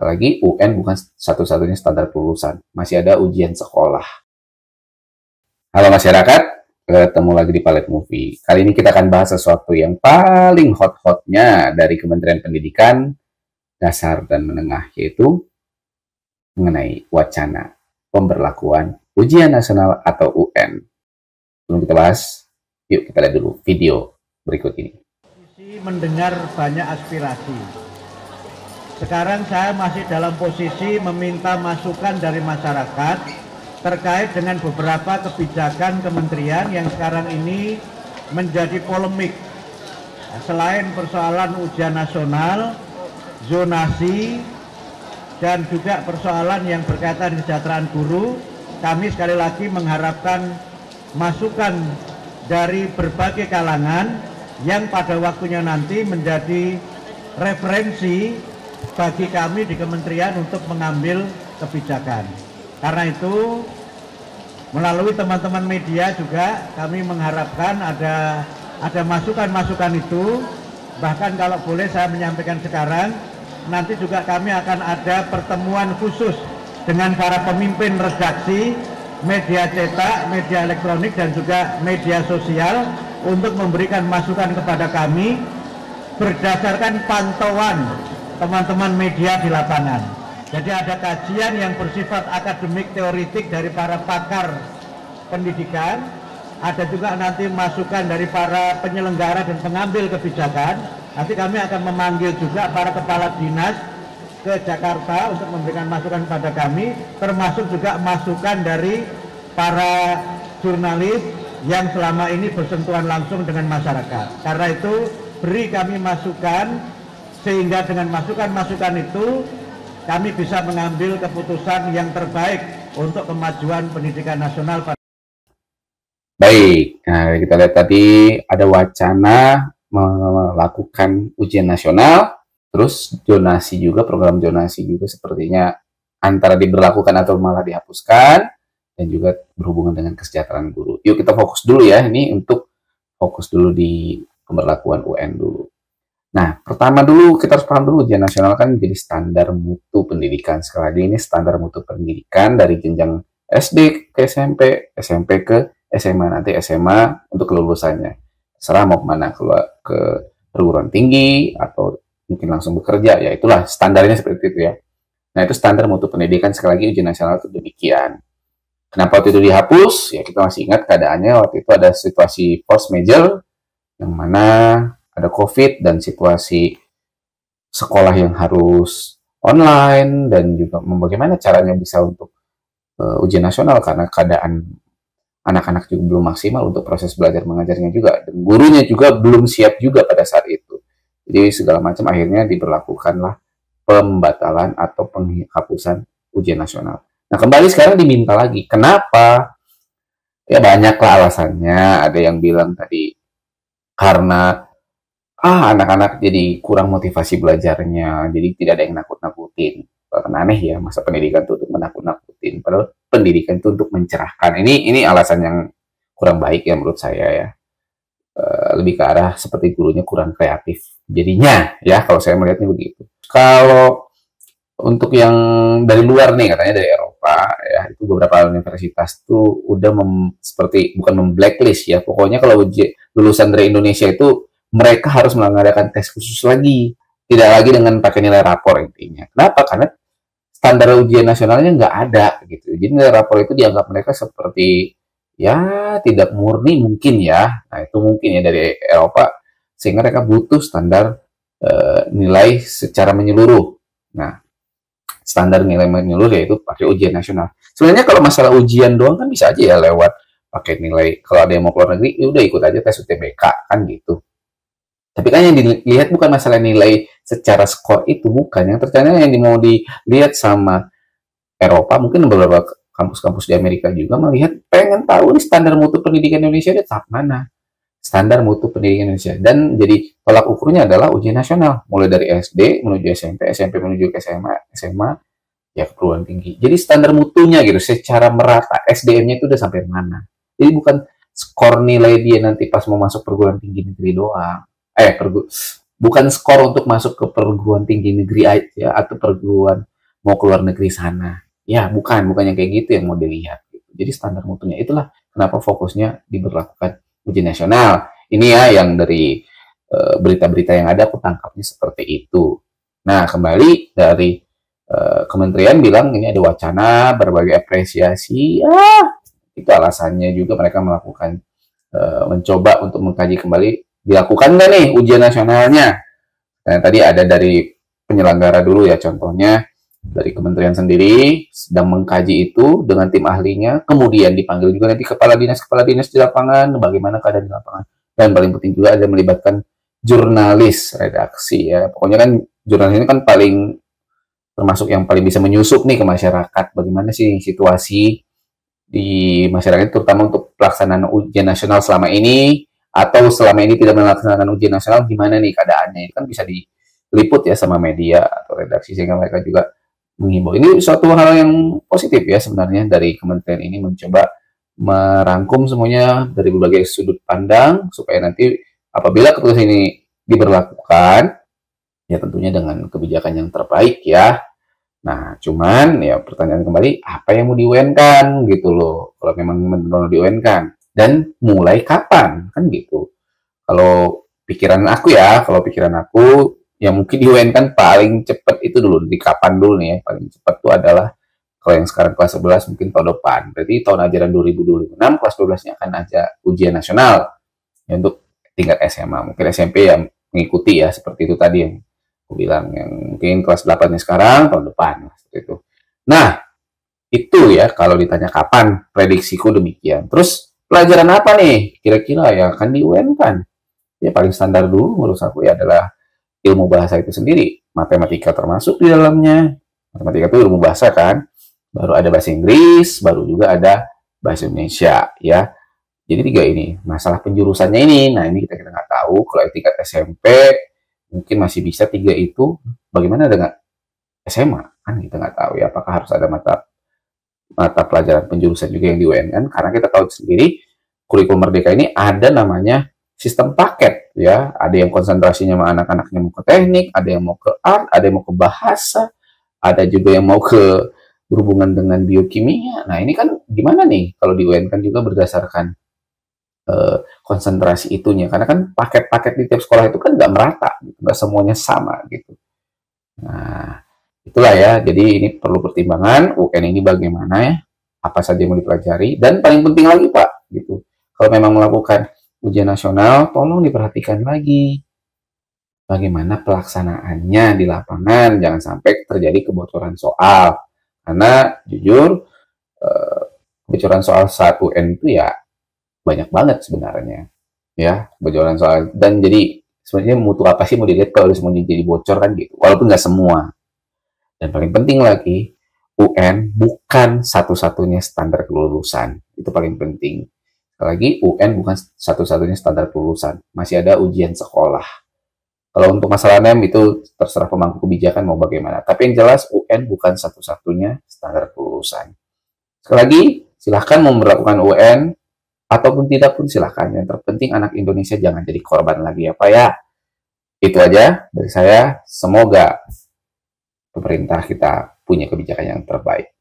Apalagi UN bukan satu-satunya standar kelulusan, masih ada ujian sekolah. Halo masyarakat, ketemu lagi di Palet Movie. Kali ini kita akan bahas sesuatu yang paling hot-hotnya dari Kementerian Pendidikan Dasar dan Menengah, yaitu mengenai wacana pemberlakuan Ujian Nasional atau UN. Sebelum kita bahas, yuk kita lihat dulu video berikut ini. Mendengar banyak aspirasi. Sekarang saya masih dalam posisi meminta masukan dari masyarakat terkait dengan beberapa kebijakan kementerian yang sekarang ini menjadi polemik. Selain persoalan ujian nasional, zonasi, dan juga persoalan yang berkaitan kesejahteraan guru, kami sekali lagi mengharapkan masukan dari berbagai kalangan yang pada waktunya nanti menjadi referensi bagi kami di kementerian untuk mengambil kebijakan. Karena itu, melalui teman-teman media juga kami mengharapkan ada masukan-masukan itu. Bahkan kalau boleh saya menyampaikan sekarang, nanti juga kami akan ada pertemuan khusus dengan para pemimpin redaksi, media cetak, media elektronik, dan juga media sosial untuk memberikan masukan kepada kami berdasarkan pantauan teman-teman media di lapangan. Jadi ada kajian yang bersifat akademik teoritik dari para pakar pendidikan, ada juga nanti masukan dari para penyelenggara dan pengambil kebijakan. Nanti kami akan memanggil juga para kepala dinas ke Jakarta untuk memberikan masukan pada kami, termasuk juga masukan dari para jurnalis yang selama ini bersentuhan langsung dengan masyarakat. Karena itu beri kami masukan, sehingga dengan masukan-masukan itu kami bisa mengambil keputusan yang terbaik untuk kemajuan pendidikan nasional. Baik, nah kita lihat tadi ada wacana melakukan ujian nasional, terus zonasi juga, program zonasi juga sepertinya antara diberlakukan atau malah dihapuskan, dan juga berhubungan dengan kesejahteraan guru. Yuk kita fokus dulu ya, ini untuk fokus dulu di pemberlakuan UN dulu. Nah, pertama dulu kita harus paham dulu ujian nasional kan menjadi standar mutu pendidikan. Sekali lagi ini standar mutu pendidikan dari jenjang SD ke SMP, SMP ke SMA, nanti SMA untuk kelulusannya. Serah mau kemana, keluar ke perguruan tinggi atau mungkin langsung bekerja, ya itulah standarnya seperti itu ya. Nah, itu standar mutu pendidikan, sekali lagi ujian nasional itu demikian. Kenapa waktu itu dihapus? Ya kita masih ingat keadaannya waktu itu ada situasi force majeure yang mana ada COVID dan situasi sekolah yang harus online dan juga bagaimana caranya bisa untuk ujian nasional karena keadaan anak-anak juga belum maksimal untuk proses belajar mengajarnya juga, dan gurunya juga belum siap juga pada saat itu. Jadi segala macam akhirnya diberlakukanlah pembatalan atau penghapusan ujian nasional. Nah kembali sekarang diminta lagi. Kenapa? Ya banyaklah alasannya. Ada yang bilang tadi karena anak-anak jadi kurang motivasi belajarnya, jadi tidak ada yang nakut-nakutin. Kan aneh ya, masa pendidikan itu untuk menakut-nakutin, padahal pendidikan itu untuk mencerahkan. Ini alasan yang kurang baik ya menurut saya ya. Lebih ke arah seperti gurunya kurang kreatif jadinya ya, kalau saya melihatnya begitu. Kalau untuk yang dari luar nih, katanya dari Eropa ya, itu beberapa universitas tuh udah seperti bukan memblacklist ya, pokoknya kalau lulusan dari Indonesia itu mereka harus mengadakan tes khusus lagi, tidak lagi dengan pakai nilai rapor intinya. Kenapa? Karena standar ujian nasionalnya nggak ada gitu. Jadi nilai rapor itu dianggap mereka seperti ya tidak murni mungkin ya. Nah itu mungkin ya dari Eropa, sehingga mereka butuh standar nilai secara menyeluruh. Nah standar nilai menyeluruh yaitu pakai ujian nasional. Sebenarnya kalau masalah ujian doang kan bisa aja ya lewat pakai nilai. Kalau ada yang mau keluar negeri, ya udah ikut aja tes UTBK kan gitu. Tapi kan yang dilihat bukan masalah nilai secara skor itu, bukan. Yang ternyata yang mau dilihat sama Eropa, mungkin beberapa kampus-kampus di Amerika juga melihat, pengen tahu nih standar mutu pendidikan Indonesia di tahap mana. Standar mutu pendidikan Indonesia. Dan jadi tolak ukurnya adalah ujian nasional. Mulai dari SD menuju SMP, SMP menuju ke SMA, SMA ya ke perguruan tinggi. Jadi standar mutunya gitu, secara merata, SDM-nya itu udah sampai mana. Jadi bukan skor nilai dia nanti pas mau masuk perguruan tinggi negeri doang. Bukan skor untuk masuk ke perguruan tinggi negeri aja atau perguruan mau keluar negeri sana. Ya, bukan yang kayak gitu yang mau dilihat. Jadi standar mutunya itulah kenapa fokusnya diberlakukan ujian nasional. Ini ya yang dari berita-berita yang ada aku tangkapnya seperti itu. Nah, kembali dari kementerian bilang ini ada wacana berbagai apresiasi. Itu alasannya juga mereka melakukan mencoba untuk mengkaji kembali dilakukan nggak nih ujian nasionalnya. Dan tadi ada dari penyelenggara dulu ya, contohnya dari kementerian sendiri sedang mengkaji itu dengan tim ahlinya, kemudian dipanggil juga nanti kepala dinas di lapangan, bagaimana keadaan di lapangan, dan paling penting juga ada melibatkan jurnalis redaksi ya. Pokoknya kan jurnalis ini kan paling termasuk yang paling bisa menyusup nih ke masyarakat, bagaimana sih situasi di masyarakat terutama untuk pelaksanaan ujian nasional selama ini, atau selama ini tidak melaksanakan ujian nasional, gimana nih keadaannya. Itu kan bisa diliput ya sama media atau redaksi, sehingga mereka juga menghimbau. Ini suatu hal yang positif ya sebenarnya dari kementerian ini, mencoba merangkum semuanya dari berbagai sudut pandang supaya nanti apabila keputusan ini diberlakukan ya tentunya dengan kebijakan yang terbaik ya. Nah, cuman ya pertanyaan kembali, apa yang mau di-UN-kan gitu loh, kalau memang benar-benar di-UN-kan, dan mulai kapan kan gitu. Kalau pikiran aku ya mungkin di-UN-kan paling cepat itu dulu, di kapan dulu nih ya, paling cepat itu adalah kalau yang sekarang kelas 11 mungkin tahun depan, berarti tahun ajaran 2026 kelas 12-nya akan ada ujian nasional ya, untuk tingkat SMA, mungkin SMP yang mengikuti ya, seperti itu tadi yang aku bilang, yang mungkin kelas 8-nya sekarang tahun depan seperti itu. Nah, itu ya kalau ditanya kapan, prediksiku demikian. Terus pelajaran apa nih kira-kira yang akan di-UN-kan? Ya paling standar dulu menurut aku ya adalah ilmu bahasa itu sendiri, matematika termasuk di dalamnya. Matematika itu ilmu bahasa kan, baru ada bahasa Inggris, baru juga ada bahasa Indonesia ya. Jadi 3 ini, masalah penjurusannya ini, nah ini kita nggak tahu. Kalau tingkat SMP mungkin masih bisa 3 itu, bagaimana dengan SMA kan kita nggak tahu ya, apakah harus ada mata pelajaran penjurusan juga yang di UN-kan, karena kita tahu sendiri kurikulum Merdeka ini ada namanya sistem paket ya, ada yang konsentrasinya sama anak-anaknya mau ke teknik, ada yang mau ke art, ada yang mau ke bahasa, ada juga yang mau ke berhubungan dengan biokimia. Nah ini kan gimana nih kalau di UN kan juga berdasarkan konsentrasi itunya, karena kan paket-paket di tiap sekolah itu kan nggak merata, nggak semuanya sama gitu. Nah itulah ya, jadi ini perlu pertimbangan UN ini bagaimana ya, apa saja yang mau dipelajari, dan paling penting lagi Pak gitu, kalau memang melakukan ujian nasional tolong diperhatikan lagi bagaimana pelaksanaannya di lapangan, jangan sampai terjadi kebocoran soal, karena jujur kebocoran soal saat UN itu ya banyak banget sebenarnya ya, kebocoran soal, dan jadi sebenarnya mutu apa sih mau dilihat kalau semuanya jadi bocor kan gitu, walaupun nggak semua. Dan paling penting lagi, UN bukan satu-satunya standar kelulusan, itu paling penting. Sekali lagi, UN bukan satu-satunya standar kelulusan, masih ada ujian sekolah. Kalau untuk masalah NEM itu terserah pemangku kebijakan mau bagaimana, tapi yang jelas UN bukan satu-satunya standar kelulusan. Sekali lagi, silahkan memperlakukan UN ataupun tidak pun silahkan. Yang terpenting anak Indonesia jangan jadi korban lagi ya Pak ya. Itu aja dari saya. Semoga pemerintah kita punya kebijakan yang terbaik.